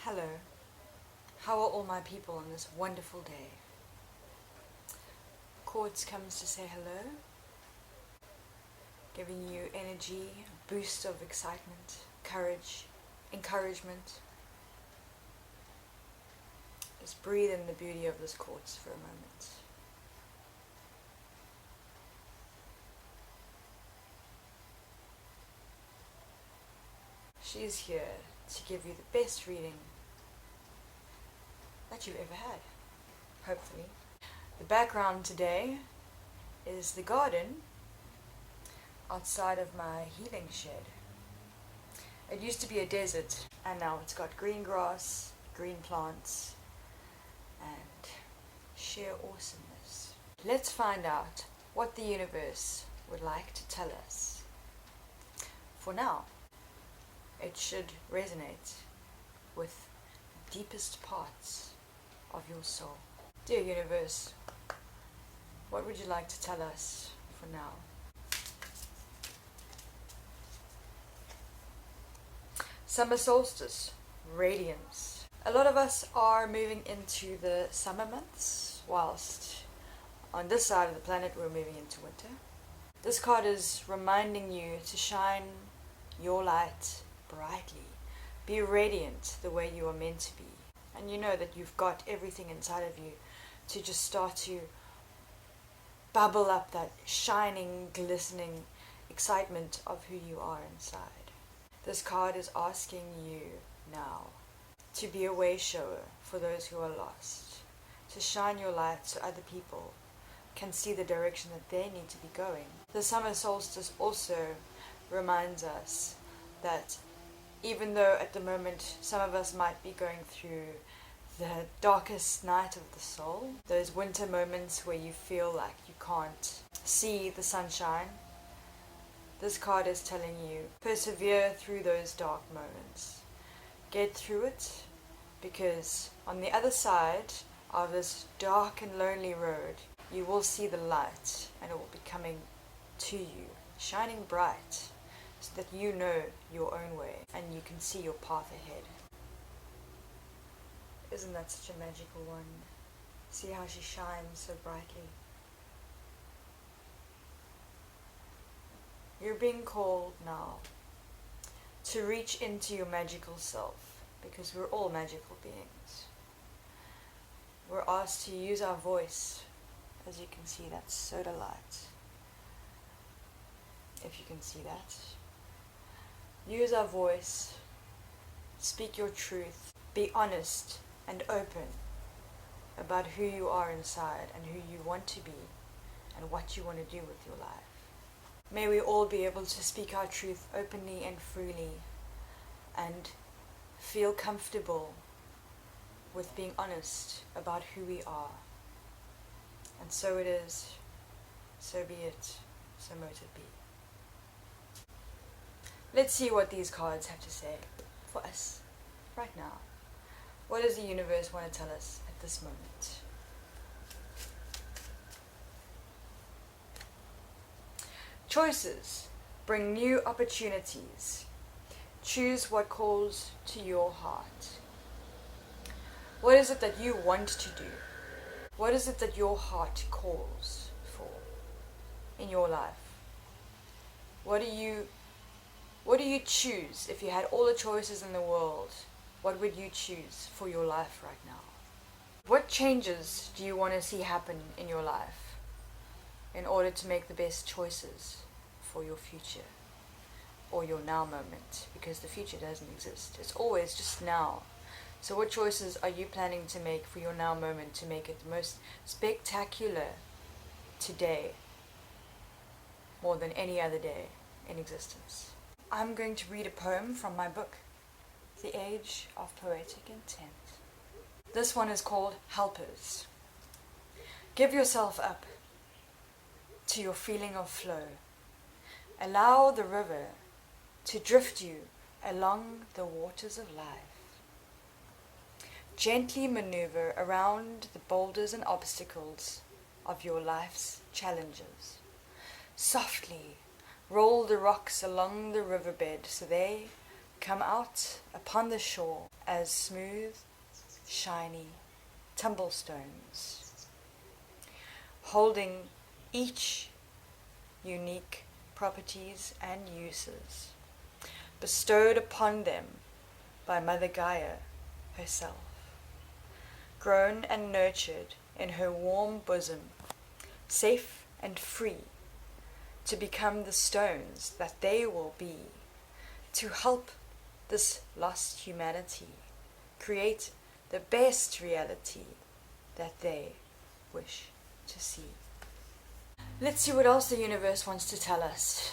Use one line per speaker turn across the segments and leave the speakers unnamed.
Hello. How are all my people on this wonderful day? Quartz comes to say hello, giving you energy, a boost of excitement, courage, encouragement. Just breathe in the beauty of this quartz for a moment. She is here to give you the best reading that you've ever had, hopefully. The background today is the garden outside of my healing shed. It used to be a desert, and now it's got green grass, green plants, and sheer awesomeness. Let's find out what the universe would like to tell us. For now, it should resonate with the deepest parts of your soul. Dear universe, what would you like to tell us for now? Summer solstice, radiance. A lot of us are moving into the summer months, whilst on this side of the planet we're moving into winter. This card is reminding you to shine your light brightly. Be radiant the way you are meant to be. And you know that you've got everything inside of you to just start to bubble up that shining, glistening excitement of who you are inside. This card is asking you now to be a way shower for those who are lost, to shine your light so other people can see the direction that they need to be going. The summer solstice also reminds us that even though at the moment some of us might be going through the darkest night of the soul, those winter moments where you feel like you can't see the sunshine, this card is telling you, persevere through those dark moments. Get through it, because on the other side of this dark and lonely road, you will see the light, and it will be coming to you, shining bright, so that you know your own way and you can see your path ahead. Isn't that such a magical one? See how she shines so brightly. You're being called now to reach into your magical self, because we're all magical beings. We're asked to use our voice. As you can see, that's soda light. If you can see that. Use our voice. Speak your truth. Be honest and open about who you are inside and who you want to be and what you want to do with your life. May we all be able to speak our truth openly and freely and feel comfortable with being honest about who we are. And so it is, so be it, so mote it be. Let's see what these cards have to say for us right now. What does the universe want to tell us at this moment? Choices bring new opportunities. Choose what calls to your heart. What is it that you want to do? What is it that your heart calls for in your life? What do you choose? If you had all the choices in the world, what would you choose for your life right now? What changes do you want to see happen in your life in order to make the best choices for your future or your now moment? Because the future doesn't exist. It's always just now. So what choices are you planning to make for your now moment to make it the most spectacular today more than any other day in existence? I'm going to read a poem from my book, The Age of Poetic Intent. This one is called Helpers. Give yourself up to your feeling of flow. Allow the river to drift you along the waters of life. Gently maneuver around the boulders and obstacles of your life's challenges. Softly roll the rocks along the riverbed so they come out upon the shore as smooth, shiny tumblestones, holding each unique properties and uses bestowed upon them by Mother Gaia herself, grown and nurtured in her warm bosom, safe and free to become the stones that they will be, to help this lost humanity create the best reality that they wish to see. Let's see what else the universe wants to tell us.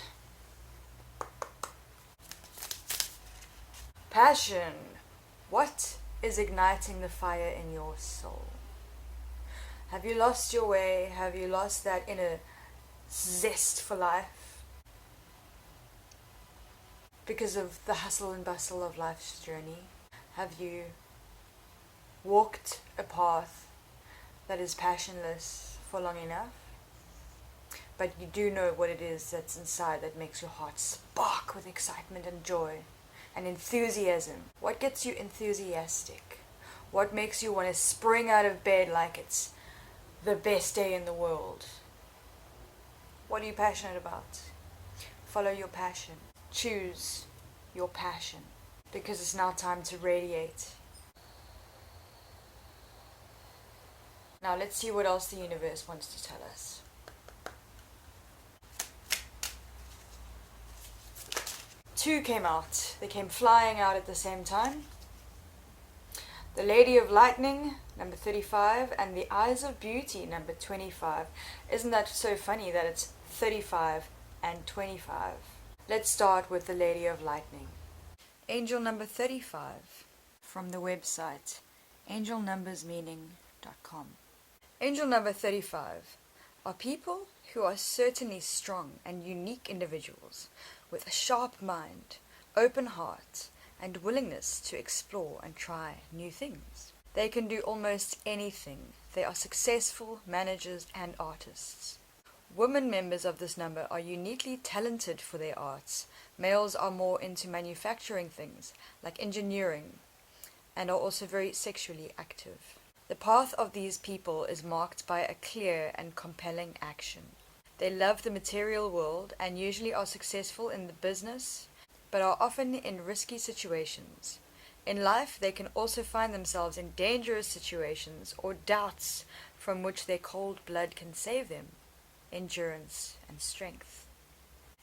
Passion. What is igniting the fire in your soul? Have you lost your way? Have you lost that inner zest for life? Because of the hustle and bustle of life's journey? Have you walked a path that is passionless for long enough? But you do know what it is that's inside that makes your heart spark with excitement and joy and enthusiasm. What gets you enthusiastic? What makes you want to spring out of bed like it's the best day in the world? What are you passionate about? Follow your passion. Choose your passion, because it's now time to radiate. Now let's see what else the universe wants to tell us. Two came out. They came flying out at the same time. The Lady of Lightning, number 35, and the Eyes of Beauty, number 25. Isn't that so funny that it's 35 and 25? Let's start with the Lady of Lightning. Angel number 35, from the website angelnumbersmeaning.com. Angel number 35 are people who are certainly strong and unique individuals with a sharp mind, open heart, and willingness to explore and try new things. They can do almost anything. They are successful managers and artists. Women members of this number are uniquely talented for their arts. Males are more into manufacturing things, like engineering, and are also very sexually active. The path of these people is marked by a clear and compelling action. They love the material world and usually are successful in the business, but are often in risky situations. In life, they can also find themselves in dangerous situations or doubts from which their cold blood can save them, endurance and strength.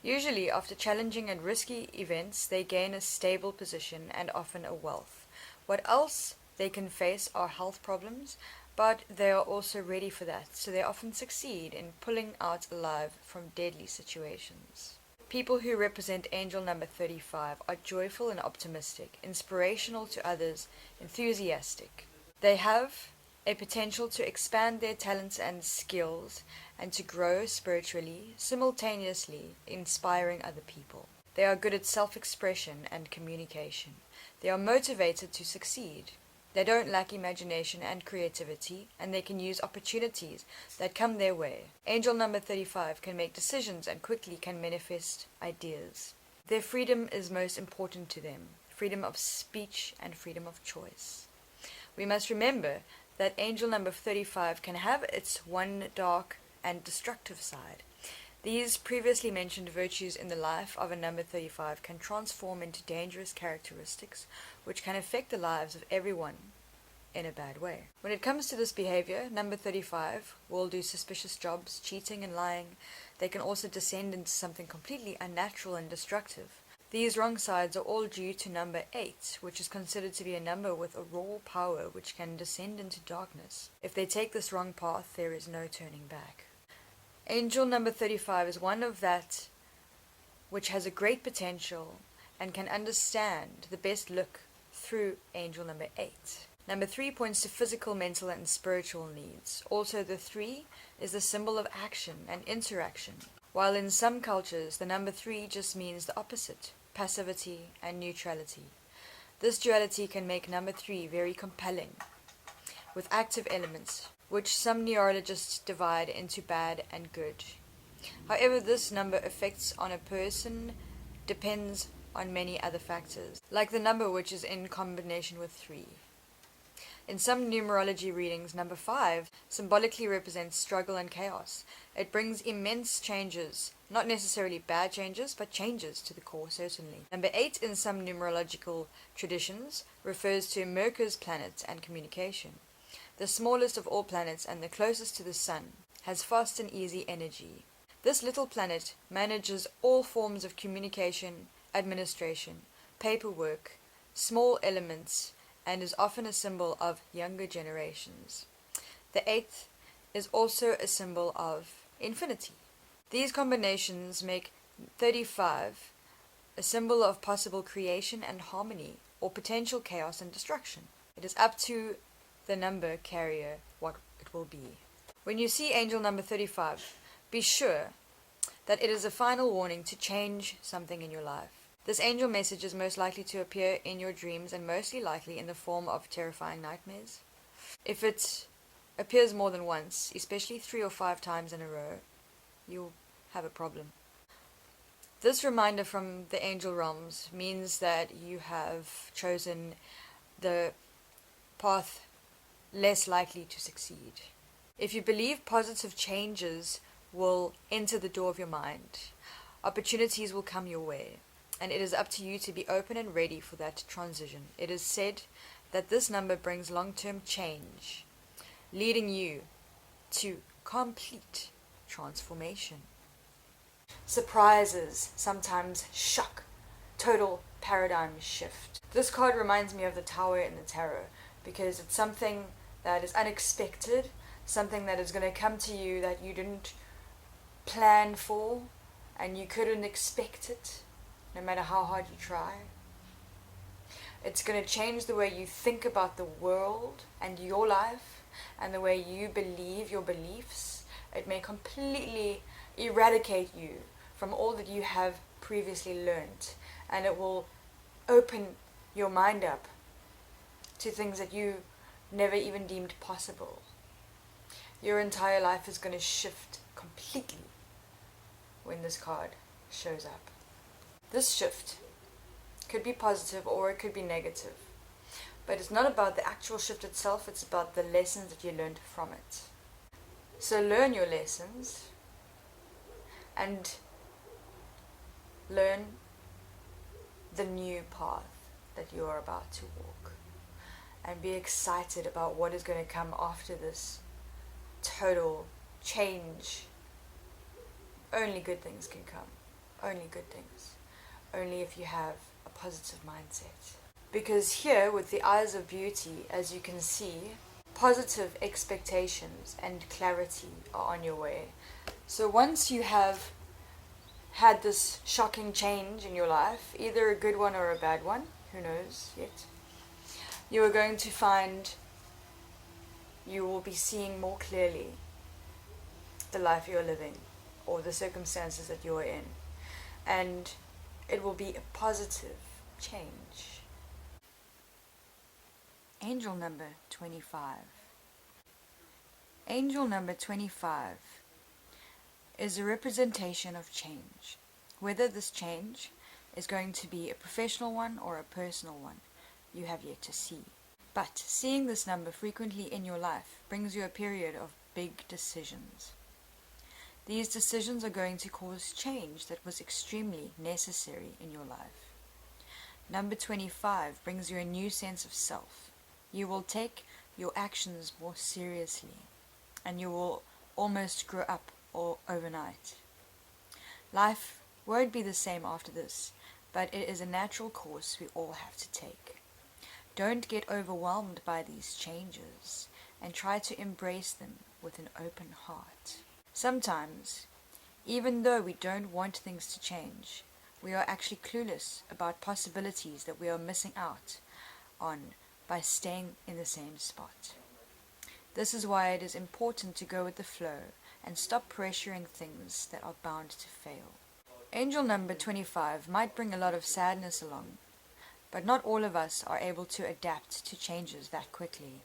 Usually, after challenging and risky events, they gain a stable position and often a wealth. What else they can face are health problems, but they are also ready for that, so they often succeed in pulling out alive from deadly situations. People who represent angel number 35 are joyful and optimistic, inspirational to others, enthusiastic. They have a potential to expand their talents and skills and to grow spiritually, simultaneously inspiring other people. They are good at self-expression and communication. They are motivated to succeed. They don't lack imagination and creativity, and they can use opportunities that come their way. Angel number 35 can make decisions and quickly can manifest ideas. Their freedom is most important to them, freedom of speech and freedom of choice. We must remember that angel number 35 can have its one dark and destructive side. These previously mentioned virtues in the life of a number 35 can transform into dangerous characteristics which can affect the lives of everyone in a bad way. When it comes to this behavior, number 35 will do suspicious jobs, cheating and lying. They can also descend into something completely unnatural and destructive. These wrong sides are all due to number 8, which is considered to be a number with a raw power which can descend into darkness. If they take this wrong path, there is no turning back. Angel number 35 is one of that which has a great potential and can understand the best look through angel number 8. Number 3 points to physical, mental, and spiritual needs. Also, the 3 is the symbol of action and interaction, while in some cultures the number 3 just means the opposite, passivity and neutrality. This duality can make number 3 very compelling, with active elements, which some neurologists divide into bad and good. However, this number effects on a person depends on many other factors, like the number which is in combination with 3. In some numerology readings, number 5 symbolically represents struggle and chaos. It brings immense changes, not necessarily bad changes, but changes to the core, certainly. Number 8 in some numerological traditions refers to Merkur's planet and communication. The smallest of all planets and the closest to the sun, has fast and easy energy. This little planet manages all forms of communication, administration, paperwork, small elements, and is often a symbol of younger generations. The 8th is also a symbol of infinity. These combinations make 35 a symbol of possible creation and harmony, or potential chaos and destruction. It is up to the number carrier what it will be. When you see angel number 35, be sure that it is a final warning to change something in your life. This angel message is most likely to appear in your dreams and mostly likely in the form of terrifying nightmares. If it appears more than once, especially 3 or 5 times in a row, you'll have a problem. This reminder from the angel realms means that you have chosen the path less likely to succeed. If you believe positive changes will enter the door of your mind, opportunities will come your way, and it is up to you to be open and ready for that transition. It is said that this number brings long-term change, leading you to complete transformation. Surprises, sometimes shock, total paradigm shift. This card reminds me of the Tower in the Tarot, because it's something that is unexpected, something that is going to come to you that you didn't plan for, and you couldn't expect it, no matter how hard you try. It's going to change the way you think about the world and your life, and the way you believe your beliefs. It may completely eradicate you from all that you have previously learned, and it will open your mind up to things that you never even deemed possible. Your entire life is going to shift completely when this card shows up. This shift could be positive or it could be negative, but it's not about the actual shift itself, it's about the lessons that you learned from it. So learn your lessons and learn the new path that you are about to walk, and be excited about what is going to come after this total change. Only good things can come. Only good things. Only if you have a positive mindset. Because here, with the eyes of beauty, as you can see, positive expectations and clarity are on your way. So once you have had this shocking change in your life, either a good one or a bad one, who knows yet, you are going to find you will be seeing more clearly the life you're living, or the circumstances that you're in, and it will be a positive change. Angel number 25. Angel number 25 is a representation of change. Whether this change is going to be a professional one or a personal one, you have yet to see. But seeing this number frequently in your life brings you a period of big decisions. These decisions are going to cause change that was extremely necessary in your life. Number 25 brings you a new sense of self. You will take your actions more seriously, and you will almost grow up overnight. Life won't be the same after this, but it is a natural course we all have to take. Don't get overwhelmed by these changes, and try to embrace them with an open heart. Sometimes, even though we don't want things to change, we are actually clueless about possibilities that we are missing out on by staying in the same spot. This is why it is important to go with the flow and stop pressuring things that are bound to fail. Angel number 25 might bring a lot of sadness along, but not all of us are able to adapt to changes that quickly.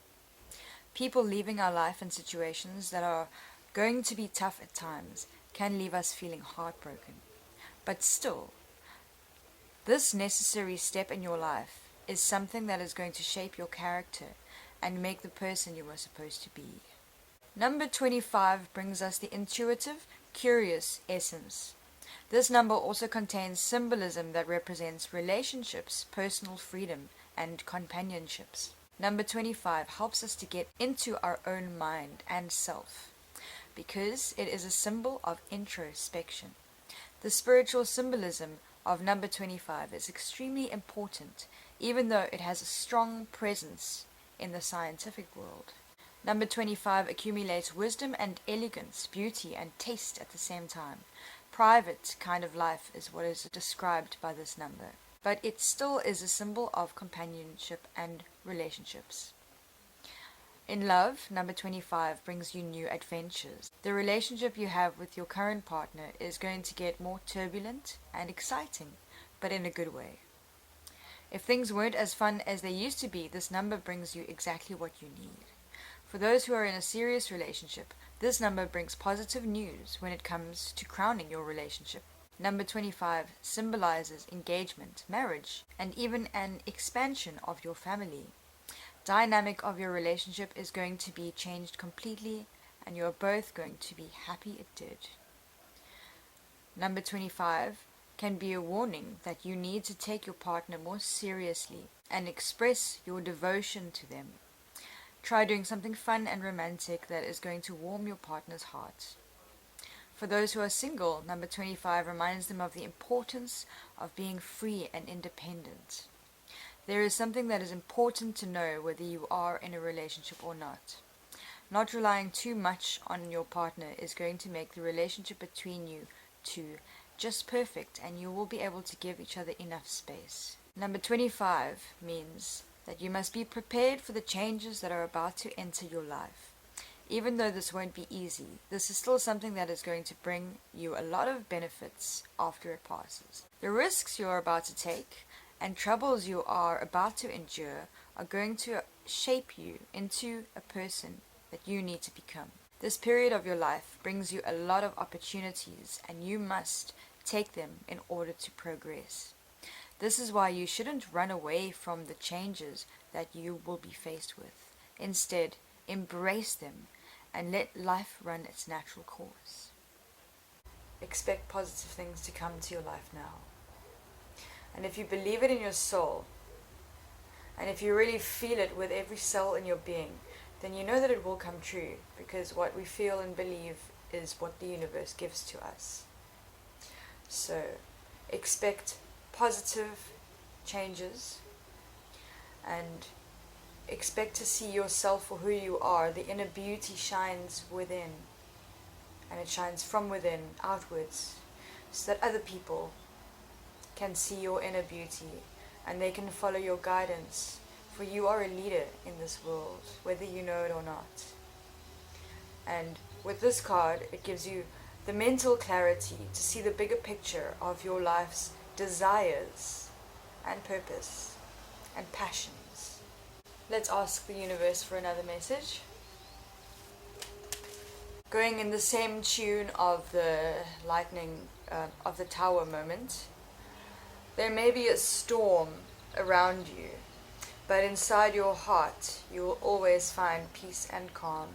People leaving our life in situations that are going to be tough at times can leave us feeling heartbroken. But still, This necessary step in your life is something that is going to shape your character and make the person you are supposed to be. Number 25 brings us the intuitive, curious essence. This number also contains symbolism that represents relationships, personal freedom, and companionships. Number 25 helps us to get into our own mind and self, because it is a symbol of introspection. The spiritual symbolism of number 25 is extremely important, even though it has a strong presence in the scientific world. Number 25 accumulates wisdom and elegance, beauty and taste at the same time. Private kind of life is what is described by this number, but it still is a symbol of companionship and relationships. In love, number 25 brings you new adventures. The relationship you have with your current partner is going to get more turbulent and exciting, but in a good way. If things weren't as fun as they used to be, this number brings you exactly what you need. For those who are in a serious relationship, this number brings positive news when it comes to crowning your relationship. Number 25 symbolizes engagement, marriage, and even an expansion of your family. Dynamic of your relationship is going to be changed completely, and you're both going to be happy it did. Number 25 can be a warning that you need to take your partner more seriously and express your devotion to them. Try doing something fun and romantic that is going to warm your partner's heart. For those who are single, number 25 reminds them of the importance of being free and independent. There is something that is important to know whether you are in a relationship or not. Not relying too much on your partner is going to make the relationship between you two just perfect, and you will be able to give each other enough space. Number 25 means that you must be prepared for the changes that are about to enter your life. Even though this won't be easy, this is still something that is going to bring you a lot of benefits after it passes. The risks you are about to take and troubles you are about to endure are going to shape you into a person that you need to become. This period of your life brings you a lot of opportunities, and you must take them in order to progress. This is why you shouldn't run away from the changes that you will be faced with. Instead, embrace them and let life run its natural course. Expect positive things to come to your life now. And if you believe it in your soul, and if you really feel it with every cell in your being, then you know that it will come true, because what we feel and believe is what the universe gives to us. So, expect positive changes, and expect to see yourself for who you are. The inner beauty shines within, and it shines from within outwards, so that other people can see your inner beauty and they can follow your guidance, for you are a leader in this world, whether you know it or not. And with this card, it gives you the mental clarity to see the bigger picture of your life's desires and purpose and passions. Let's ask the universe for another message. Going in the same tune of the lightning, of the tower moment, there may be a storm around you, but inside your heart you will always find peace and calm.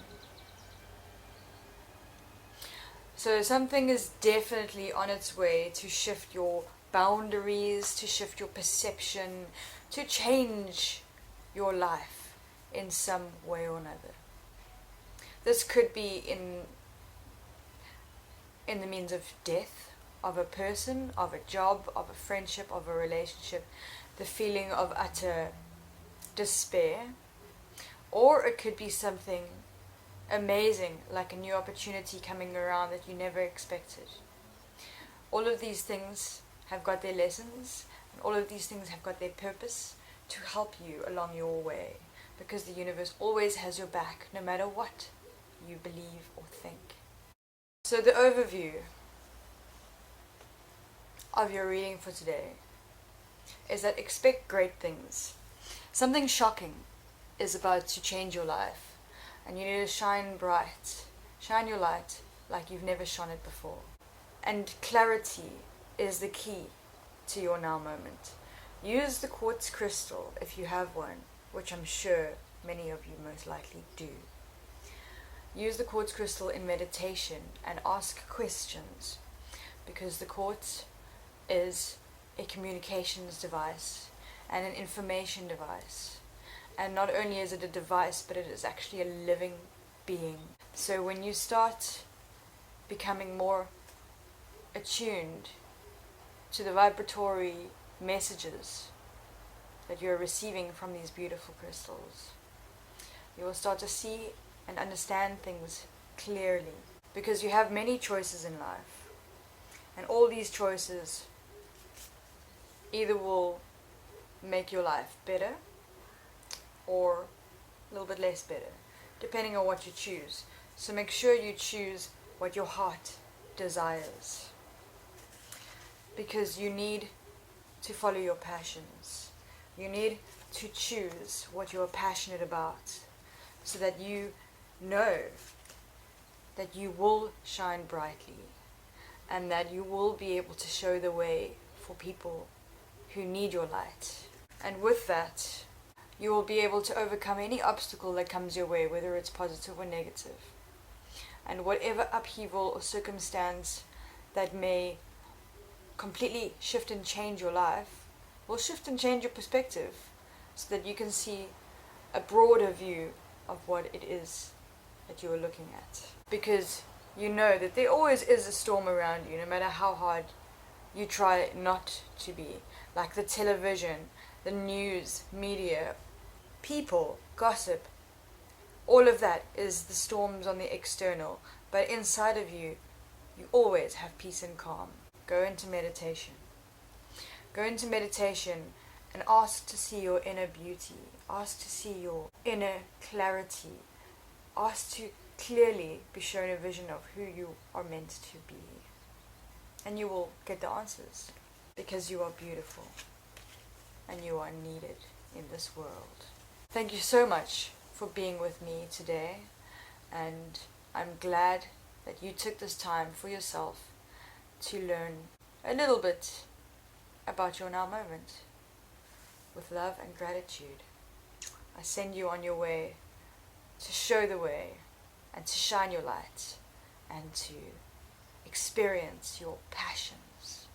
So something is definitely on its way to shift your boundaries, to shift your perception, to change your life in some way or another. This could be in the means of death of a person, of a job, of a friendship, of a relationship, the feeling of utter despair, or it could be something amazing, like a new opportunity coming around that you never expected. All of these things have got their lessons, and all of these things have got their purpose to help you along your way, because the universe always has your back, no matter what you believe or think. So the overview of your reading for today is that expect great things. Something shocking is about to change your life, and you need to shine bright, shine your light like you've never shone it before. And clarity is the key to your now moment. Use the quartz crystal if you have one, which I'm sure many of you most likely do. Use the quartz crystal in meditation and ask questions, because the quartz is a communications device and an information device. And not only is it a device, but it is actually a living being. So when you start becoming more attuned to the vibratory messages that you're receiving from these beautiful crystals, you will start to see and understand things clearly, because you have many choices in life, and all these choices either will make your life better or a little bit less better, depending on what you choose. So make sure you choose what your heart desires, because you need to follow your passions. You need to choose what you're passionate about, so that you know that you will shine brightly and that you will be able to show the way for people who need your light. And with that, you will be able to overcome any obstacle that comes your way, whether it's positive or negative. And whatever upheaval or circumstance that may completely shift and change your life will shift and change your perspective, so that you can see a broader view of what it is that you are looking at. Because you know that there always is a storm around you, no matter how hard you try not to be. Like the television, the news, media, people, gossip, all of that is the storms on the external. But inside of you, you always have peace and calm. Go into meditation. Go into meditation and ask to see your inner beauty. Ask to see your inner clarity. Ask to clearly be shown a vision of who you are meant to be. And you will get the answers, because you are beautiful and you are needed in this world. Thank you so much for being with me today, and I'm glad that you took this time for yourself to learn a little bit about your now moment. With love and gratitude, I send you on your way to show the way and to shine your light and to experience your passions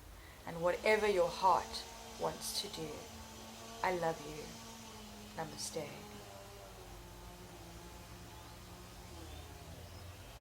and whatever your heart wants to do. I love you. Namaste.